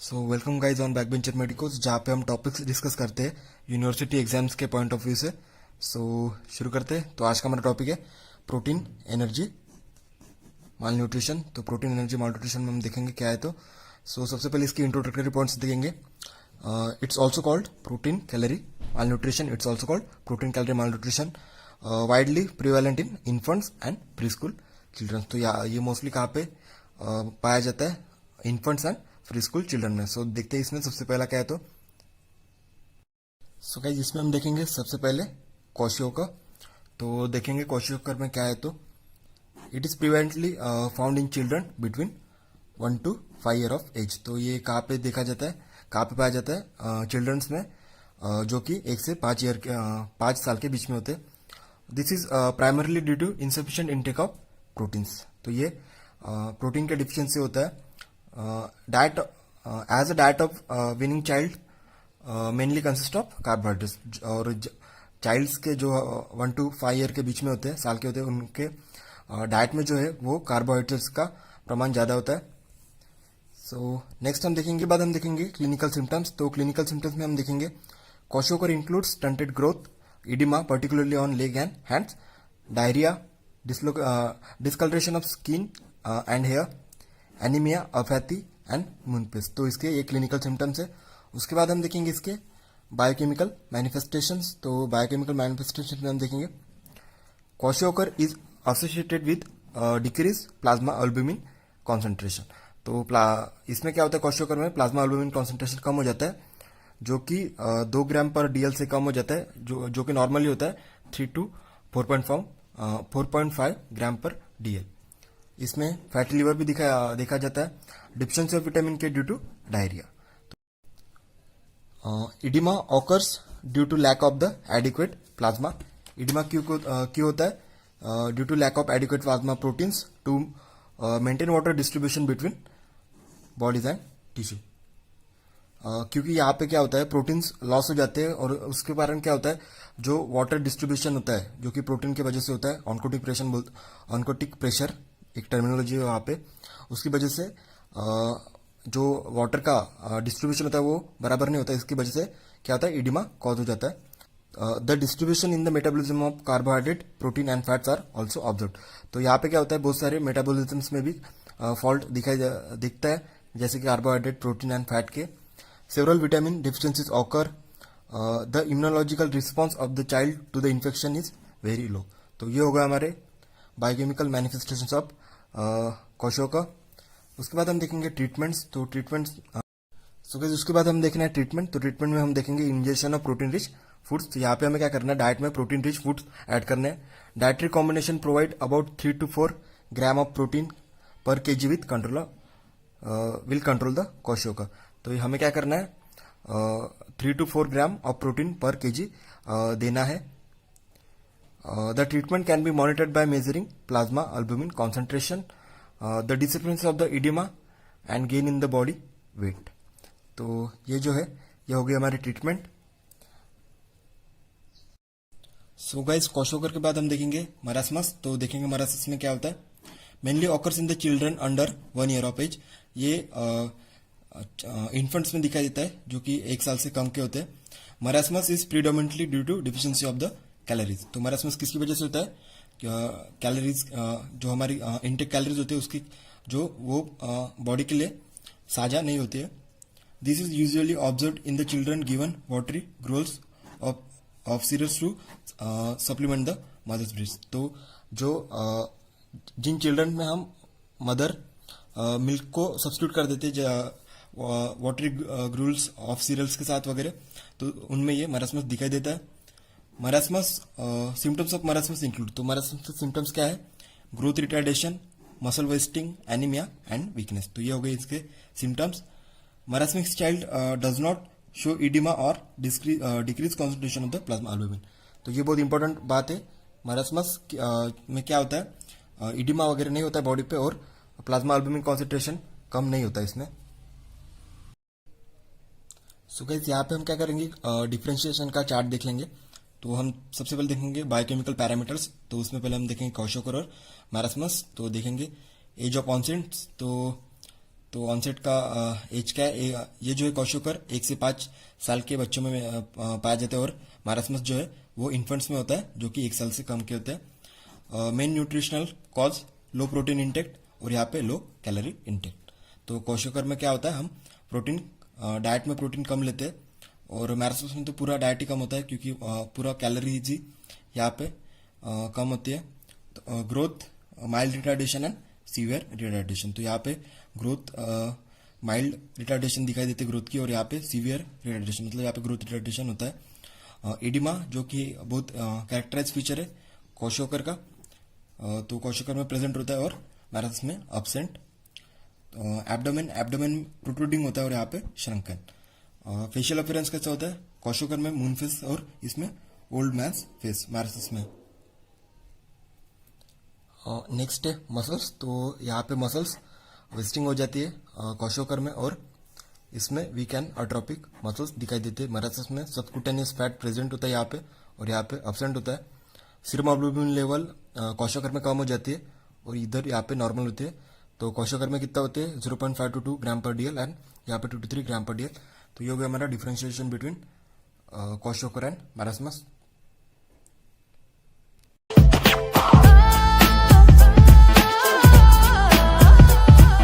So welcome guys on backbencher medicos, जहाँ पे हम टॉपिक्स डिस्कस करते हैं यूनिवर्सिटी एग्जाम्स के पॉइंट ऑफ व्यू से। शुरू करते हैं। तो आज का हमारा टॉपिक है प्रोटीन, एनर्जी, माल न्यूट्रिशन। तो प्रोटीन, एनर्जी, माल न्यूट्रिशन में हम देखेंगे क्या है। सबसे पहले इसकी इंट्रोडक्टरी पॉइंट्स देखेंगे। It's also called protein calorie malnutrition. It's also called protein calorie malnutrition, widely prevalent in infants and preschool childrens. तो ये मोस्टली कहाँ पे पाया जाता है? Infants and preschool children में। देखते हैं इसमें सबसे पहला क्या है। गाइस इसमें हम देखेंगे सबसे पहले क्वाशियोकर। तो देखेंगे क्वाशियोकर में क्या है। तो it is prevalently found in children between 1 to 5 year of age. तो ये कहाँ पे देखा जाता है, कहाँ पे पाया जाता है? चिल्ड्रंस में, जो कि 1 से 5 साल के बीच में होते हैं। This is primarily due to insufficient intake of proteins. तो ये प्रोटीन के डिफिशियंसी होता है। Diet as a diet of weaning child mainly consist of carbohydrates. और चाइल्ड्स के जो 1 to 5 ईयर के बीच में होते हैं, साल के होते हैं, उनके डाइट में जो है वो कार्बोहाइड्रेट्स का प्रमाण ज़्यादा होता है। नेक्स्ट हम देखेंगे, बाद हम देखेंगे क्लिनिकल सिम्टम्स। तो क्लिनिकल सिम्टम्स में हम देखेंगे kwashiorkor includes stunted growth, oedema particularly on leg and hands, diarrhoea, discolouration of skin and hair, anaemia, apathy and moon face. तो इसके ये क्लिनिकल सिम्टम्स है। उसके बाद हम देखेंगे इसके बायोकेमिकल मैनिफेस्टेशंस। तो बायोकेमिकल मैनिफेस्टेशन में हम देखेंगे kwashiorkor is associated with decrease plasma albumin concentration. तो इसमें क्या होता है, क्वाशियोकर में प्लाज्मा अल्बुमिन कॉन्सेंट्रेशन कम हो जाता है, जो कि 2 ग्राम पर डीएल से कम हो जाता है, जो कि नॉर्मली होता है 3 to 4.5 ग्राम पर डीएल। इसमें फैटी लिवर भी देखा जाता है, deficiency of vitamin K due to diarrhoea. Oedema occurs due to lack of the adequate plasma. Oedema क्यों होता है? Due to lack of adequate plasma proteins to maintain water distribution between bodies and tissue. क्योंकि यहाँ पे क्या होता है, proteins loss हो जाते हैं और उसके कारण क्या होता है, जो वाटर डिस्ट्रीब्यूशन होता है, जो कि प्रोटीन की वजह से होता है, ऑन्कोटिक प्रेशर एक टर्मिनोलॉजी है वहाँ पे, उसकी वजह से जो वाटर का डिस्ट्रीब्यूशन होता है वो बराबर नहीं होता है। इसकी वजह से क्या होता है, इडिमा कॉज हो जाता है। The distribution in the metabolism of carbohydrate, protein and fats are also observed. तो यहाँ पे क्या होता है, बहुत सारे मेटाबॉलिज्म्स में भी फॉल्ट दिखता है, जैसे कि कार्बोहाइड्रेट, प्रोटीन एंड फैट के। Several vitamin deficiencies occur, the immunological response of the child to the infection is very low. तो ये होगा हमारे बायोकेमिकल मैनिफेस्टेशंस ऑफ क्वाशियोकर। उसके बाद हम देखेंगे ट्रीटमेंट्स। तो ट्रीटमेंट्स उसके बाद हम देखना है ट्रीटमेंट। तो ट्रीटमेंट में हम देखेंगे injection of protein rich foods. तो यहाँ पे हमें क्या करना है, डाइट में प्रोटीन रिच फूड्स ऐड करने हैं। Dietary combination provide about 3 to 4 gram of protein per KG with will control the kwashiorkor. तो हमें क्या करना है, 3 to 4 gram of protein per KG देना है। The treatment can be monitored by measuring plasma albumin concentration, the discipline of the oedema and gain in the body weight. तो ये जो है, ये हो गई हमारी ट्रीटमेंट। गाइस क्वाशियोकर के बाद हम देखेंगे मरासमस। तो देखेंगे मरासमस में क्या होता है। Mainly occurs in the children under 1 year of age. ये इन्फेंट्स में दिखाई देता है, जो कि 1 साल से कम के होते हैं। Marasmus is predominantly due to deficiency of the calories. तो मरासमस किसकी वजह से होता है? कैलोरीज, जो हमारी इनटेक कैलोरीज होती है उसकी जो वो बॉडी के लिए साझा नहीं होती है। This is usually observed in the children given watery gruels of cereals to supplement the mother's breast. तो जो जिन चिल्ड्रन में हम मदर मिल्क को सब्स्टिट्यूट कर देते हैं वाटरी ग्रूल्स ऑफ सीरियल्स के साथ वगैरह, तो उनमें ये मरासमस दिखाई देता है। Marasmus symptoms of marasmus include. तो मरासमस सिम्टम्स क्या है? Growth retardation, muscle wasting, anaemia and weakness. तो ये हो गए इसके सिम्टम्स। Marasmic child does not show oedema और decrease concentration of the plasma albumin. तो ये बहुत इंपॉर्टेंट बात है। मरासमस में क्या होता है, इडिमा वगैरह नहीं होता है बॉडी पे, और प्लाज्मा अल्बुमिन कॉन्सेंट्रेशन कम नहीं होता है इसमें। गाइस यहाँ पे हम क्या करेंगे, डिफरेंशिएशन का चार्ट देख लेंगे। तो हम सबसे पहले देखेंगे बायोकेमिकल पैरामीटर्स। तो उसमें पहले हम देखेंगे क्वाशियोकर और मरासमस। तो देखेंगे एज ऑफ ऑनसेट। तो तो ऑनसेट का एज क्या है? ये जो है क्वाशोकर 1 से 5 साल के बच्चों में पाया जाता है, और मारास्मस जो है वो इन्फेंट्स में होता है जो कि 1 साल से कम के होते हैं। मेन न्यूट्रिशनल कॉज लो प्रोटीन इंटेक्ट, और यहाँ पे लो कैलोरी इंटेक्ट। तो क्वाशोकर में क्या होता है, हम प्रोटीन डाइट में प्रोटीन कम लेते हैं, और मैरास्मस में तो पूरा डाइट ही कम होता है क्योंकि पूरा कैलोरीज ही यहाँ पे कम होती है। तो growth mild retardation and severe retardation, तो यहाँ पे ग्रोथ माइल्ड रिटार्डेशन दिखाई देती है ग्रोथ की, और यहाँ पे सीवियर रिटार्डेशन मतलब यहाँ पे ग्रोथ रिटार्डेशन होता है। एडिमा जो कि बहुत कैरेक्टराइज फीचर है क्वाशोकर का, तो क्वाशोकर में प्रेजेंट होता है और मैरास्मस में अब्सेंट। एब्डोमेन प्रोट्रूडिंग होता है और यहाँ पे श्रंकन। फेशियल अपीयरेंस कैसा होता है? क्वाशोकर में मून फेस और इसमें ओल्ड मैन्स फेस मैरास्मस में। नेक्स्ट है मसल्स, तो यहाँ पे मसल्स वेस्टिंग हो जाती है क्वाशोकर में, और इसमें वीक एंड अट्रोपिक मसल्स दिखाई देते हैं। मैरास्मस में सबक्यूटेनियस फैट प्रेजेंट होता है यहाँ पे, और यहाँ पे अब्सेंट होता है। सीरम एल्बुमिन लेवल क्वाशोकर में कम हो जाती है, और इधर यहाँ पे नॉर्मल होती है। तो क्वाशोकर में कितना होते हैं? 0.5 to 2 ग्राम पर डीएल, एंड यहाँ पे 2 to 3 ग्राम पर डीएल। तो ये हो गया हमारा डिफरेंशिएशन बिटवीन क्वाशोकर एंड मैरास्मस।